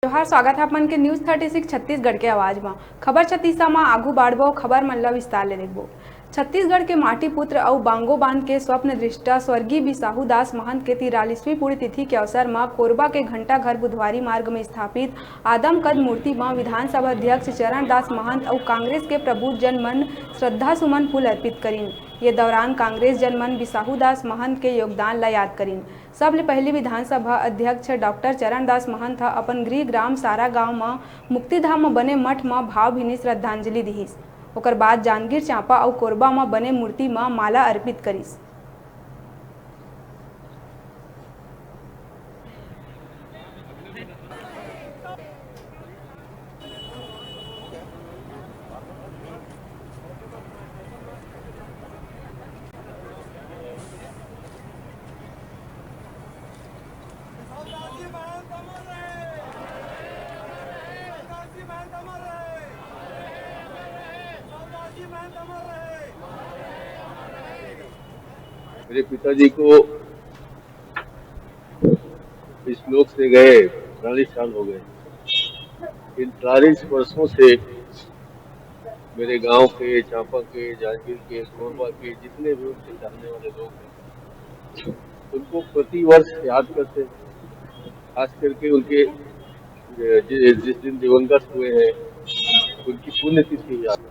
जोहार स्वागत है अपन के न्यूज 36 छत्तीसगढ़ के आवाज में। खबर छत्तीसा में आगू बाढ़बो खबर मन ला विस्तार ले देखबो। छत्तीसगढ़ के माटी पुत्र और बांगो बांध के स्वप्न दृष्टा स्वर्गीय बिसाहू दास महंत के 43वीं पुण्यतिथि के अवसर में कोरबा के घंटा घर बुधवारी मार्ग में स्थापित आदमकद मूर्ति में विधानसभा अध्यक्ष चरण दास महंत और कांग्रेस के प्रबुद्ध जनमन श्रद्धा सुमन फूल अर्पित करीन। ये दौरान कांग्रेस जनमन बिसाहू दास महंत के योगदान ला याद करीन। सबले पहले विधानसभा अध्यक्ष डॉक्टर चरण दास महंत अपन गृह ग्राम सारा गांव में मुक्तिधाम में बने मठ में भावभीनी श्रद्धांजलि दिहिस। ओकर बाद जांजगीर चांपा और कोरबा में बने मूर्ति में माला अर्पित करिस। मेरे पिताजी को इस लोक से गए 40 साल हो गए। इन 40 वर्षों से मेरे गांव के, चांपा के, जांजगीर के, कोरबा के जितने भी उनसे जानने वाले लोग हैं उनको प्रति वर्ष याद करते हैं। खास करके उनके जिस दिन दिवंगत हुए हैं उनकी पुण्यतिथि याद